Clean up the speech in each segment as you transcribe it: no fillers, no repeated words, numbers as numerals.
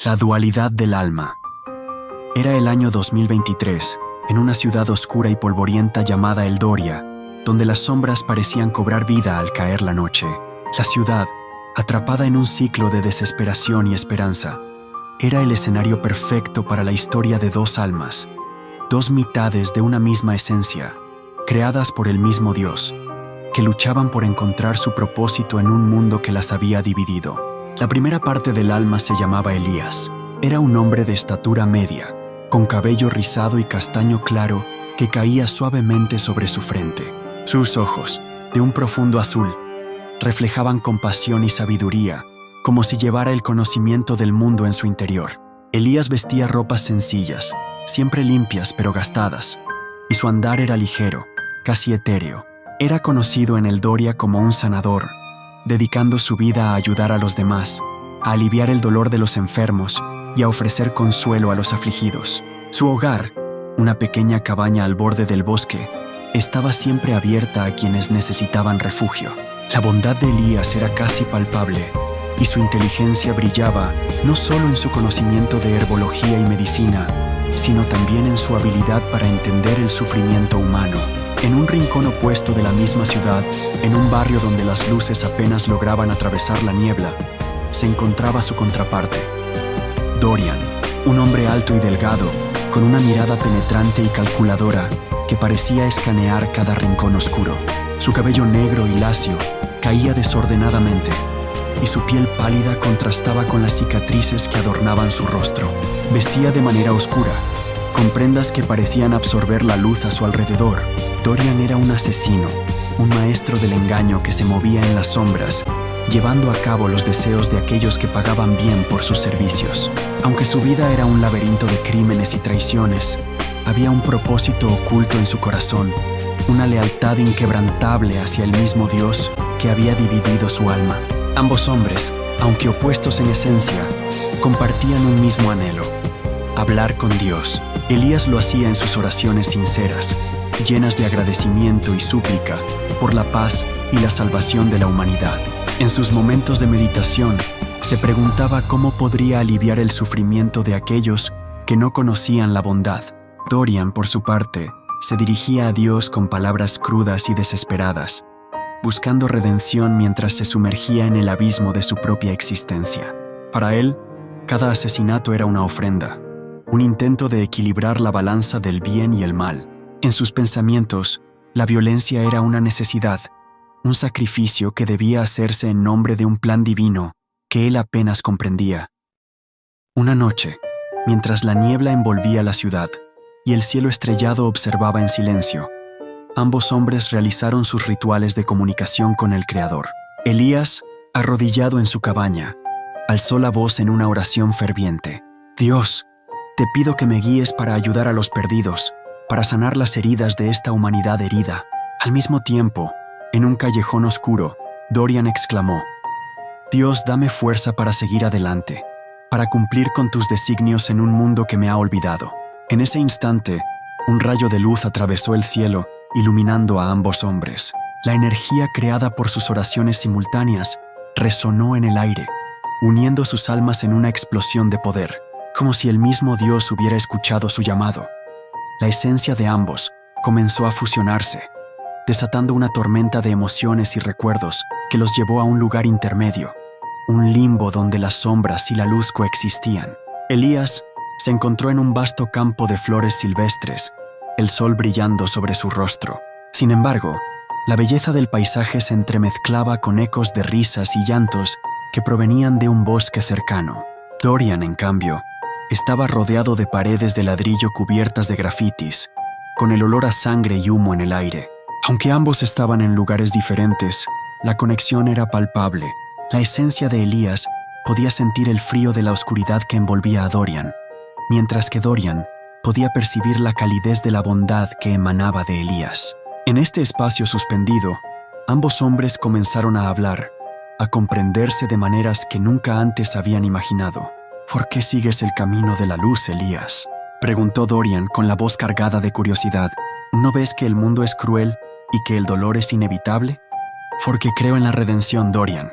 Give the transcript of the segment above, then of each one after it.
La dualidad del alma. Era el año 2023, en una ciudad oscura y polvorienta llamada Eldoria, donde las sombras parecían cobrar vida al caer la noche. La ciudad, atrapada en un ciclo de desesperación y esperanza, era el escenario perfecto para la historia de dos almas, dos mitades de una misma esencia, creadas por el mismo Dios, que luchaban por encontrar su propósito en un mundo que las había dividido. La primera parte del alma se llamaba Elías. Era un hombre de estatura media, con cabello rizado y castaño claro que caía suavemente sobre su frente. Sus ojos, de un profundo azul, reflejaban compasión y sabiduría, como si llevara el conocimiento del mundo en su interior. Elías vestía ropas sencillas, siempre limpias pero gastadas, y su andar era ligero, casi etéreo. Era conocido en Eldoria como un sanador, dedicando su vida a ayudar a los demás, a aliviar el dolor de los enfermos y a ofrecer consuelo a los afligidos. Su hogar, una pequeña cabaña al borde del bosque, estaba siempre abierta a quienes necesitaban refugio. La bondad de Elías era casi palpable, y su inteligencia brillaba no solo en su conocimiento de herbología y medicina, sino también en su habilidad para entender el sufrimiento humano. En un rincón opuesto de la misma ciudad, en un barrio donde las luces apenas lograban atravesar la niebla, se encontraba su contraparte, Dorian, un hombre alto y delgado, con una mirada penetrante y calculadora que parecía escanear cada rincón oscuro. Su cabello negro y lacio caía desordenadamente, y su piel pálida contrastaba con las cicatrices que adornaban su rostro. Vestía de manera oscura, con prendas que parecían absorber la luz a su alrededor. Dorian era un asesino, un maestro del engaño que se movía en las sombras, llevando a cabo los deseos de aquellos que pagaban bien por sus servicios. Aunque su vida era un laberinto de crímenes y traiciones, había un propósito oculto en su corazón, una lealtad inquebrantable hacia el mismo Dios que había dividido su alma. Ambos hombres, aunque opuestos en esencia, compartían un mismo anhelo: hablar con Dios. Elías lo hacía en sus oraciones sinceras, llenas de agradecimiento y súplica por la paz y la salvación de la humanidad. En sus momentos de meditación, se preguntaba cómo podría aliviar el sufrimiento de aquellos que no conocían la bondad. Dorian, por su parte, se dirigía a Dios con palabras crudas y desesperadas, buscando redención mientras se sumergía en el abismo de su propia existencia. Para él, cada asesinato era una ofrenda, un intento de equilibrar la balanza del bien y el mal. En sus pensamientos, la violencia era una necesidad, un sacrificio que debía hacerse en nombre de un plan divino que él apenas comprendía. Una noche, mientras la niebla envolvía la ciudad y el cielo estrellado observaba en silencio, ambos hombres realizaron sus rituales de comunicación con el Creador. Elías, arrodillado en su cabaña, alzó la voz en una oración ferviente: Dios, te pido que me guíes para ayudar a los perdidos, para sanar las heridas de esta humanidad herida. Al mismo tiempo, en un callejón oscuro, Dorian exclamó: Dios, dame fuerza para seguir adelante, para cumplir con tus designios en un mundo que me ha olvidado. En ese instante, un rayo de luz atravesó el cielo, iluminando a ambos hombres. La energía creada por sus oraciones simultáneas resonó en el aire, uniendo sus almas en una explosión de poder, como si el mismo Dios hubiera escuchado su llamado. La esencia de ambos comenzó a fusionarse, desatando una tormenta de emociones y recuerdos que los llevó a un lugar intermedio, un limbo donde las sombras y la luz coexistían. Elías se encontró en un vasto campo de flores silvestres, el sol brillando sobre su rostro. Sin embargo, la belleza del paisaje se entremezclaba con ecos de risas y llantos que provenían de un bosque cercano. Dorian, en cambio, estaba rodeado de paredes de ladrillo cubiertas de grafitis, con el olor a sangre y humo en el aire. Aunque ambos estaban en lugares diferentes, la conexión era palpable. La esencia de Elías podía sentir el frío de la oscuridad que envolvía a Dorian, mientras que Dorian podía percibir la calidez de la bondad que emanaba de Elías. En este espacio suspendido, ambos hombres comenzaron a hablar, a comprenderse de maneras que nunca antes habían imaginado. ¿Por qué sigues el camino de la luz, Elías?, preguntó Dorian con la voz cargada de curiosidad. ¿No ves que el mundo es cruel y que el dolor es inevitable? Porque creo en la redención, Dorian,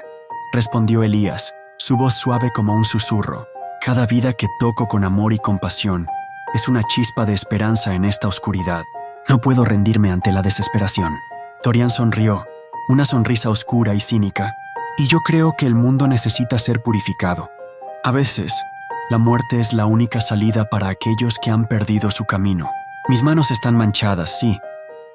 respondió Elías, su voz suave como un susurro. Cada vida que toco con amor y compasión es una chispa de esperanza en esta oscuridad. No puedo rendirme ante la desesperación. Dorian sonrió, una sonrisa oscura y cínica, y yo creo que el mundo necesita ser purificado. A veces, la muerte es la única salida para aquellos que han perdido su camino. Mis manos están manchadas, sí,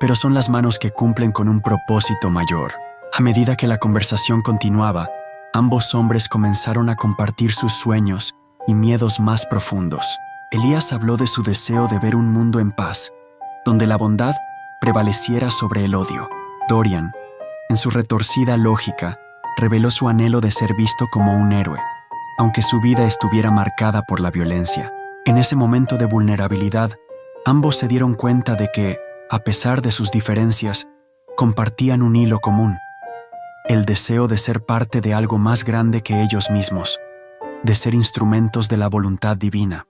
pero son las manos que cumplen con un propósito mayor. A medida que la conversación continuaba, ambos hombres comenzaron a compartir sus sueños y miedos más profundos. Elías habló de su deseo de ver un mundo en paz, donde la bondad prevaleciera sobre el odio. Dorian, en su retorcida lógica, reveló su anhelo de ser visto como un héroe, aunque su vida estuviera marcada por la violencia. En ese momento de vulnerabilidad, ambos se dieron cuenta de que, a pesar de sus diferencias, compartían un hilo común: el deseo de ser parte de algo más grande que ellos mismos, de ser instrumentos de la voluntad divina.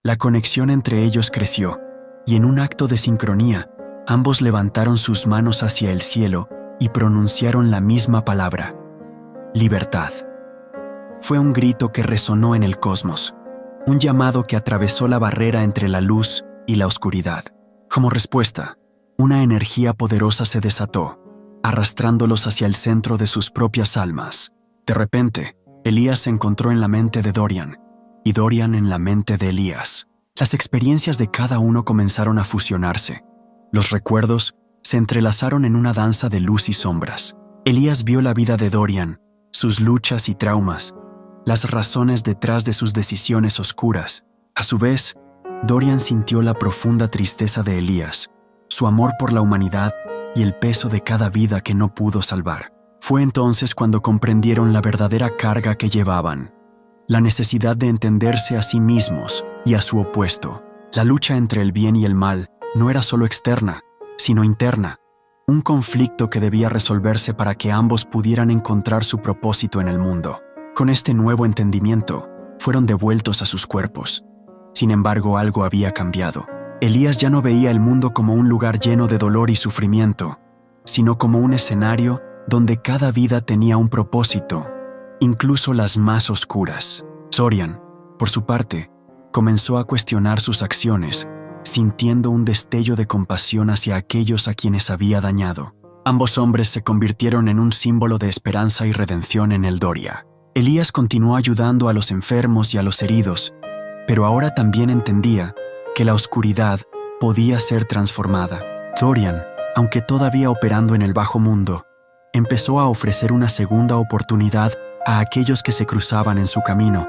La conexión entre ellos creció, y en un acto de sincronía, ambos levantaron sus manos hacia el cielo y pronunciaron la misma palabra: libertad. Fue un grito que resonó en el cosmos, un llamado que atravesó la barrera entre la luz y la oscuridad. Como respuesta, una energía poderosa se desató, arrastrándolos hacia el centro de sus propias almas. De repente, Elías se encontró en la mente de Dorian, y Dorian en la mente de Elías. Las experiencias de cada uno comenzaron a fusionarse. Los recuerdos se entrelazaron en una danza de luz y sombras. Elías vio la vida de Dorian, sus luchas y traumas, las razones detrás de sus decisiones oscuras. A su vez, Dorian sintió la profunda tristeza de Elías, su amor por la humanidad y el peso de cada vida que no pudo salvar. Fue entonces cuando comprendieron la verdadera carga que llevaban, la necesidad de entenderse a sí mismos y a su opuesto. La lucha entre el bien y el mal no era solo externa, sino interna, un conflicto que debía resolverse para que ambos pudieran encontrar su propósito en el mundo. Con este nuevo entendimiento, fueron devueltos a sus cuerpos. Sin embargo, algo había cambiado. Elías ya no veía el mundo como un lugar lleno de dolor y sufrimiento, sino como un escenario donde cada vida tenía un propósito, incluso las más oscuras. Dorian, por su parte, comenzó a cuestionar sus acciones, sintiendo un destello de compasión hacia aquellos a quienes había dañado. Ambos hombres se convirtieron en un símbolo de esperanza y redención en el Doria. Elías continuó ayudando a los enfermos y a los heridos, pero ahora también entendía que la oscuridad podía ser transformada. Dorian, aunque todavía operando en el bajo mundo, empezó a ofrecer una segunda oportunidad a aquellos que se cruzaban en su camino,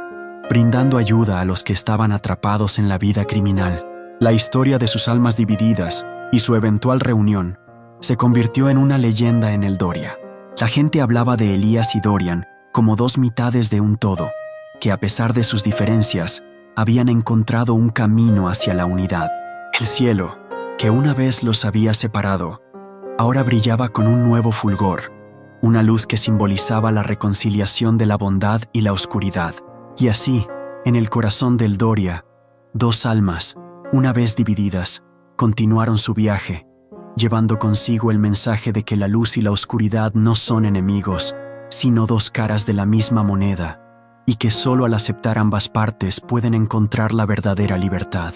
brindando ayuda a los que estaban atrapados en la vida criminal. La historia de sus almas divididas y su eventual reunión se convirtió en una leyenda en el Doria. La gente hablaba de Elías y Dorian como dos mitades de un todo, que a pesar de sus diferencias, habían encontrado un camino hacia la unidad. El cielo, que una vez los había separado, ahora brillaba con un nuevo fulgor, una luz que simbolizaba la reconciliación de la bondad y la oscuridad. Y así, en el corazón del Doria, dos almas, una vez divididas, continuaron su viaje, llevando consigo el mensaje de que la luz y la oscuridad no son enemigos, sino dos caras de la misma moneda, y que solo al aceptar ambas partes pueden encontrar la verdadera libertad.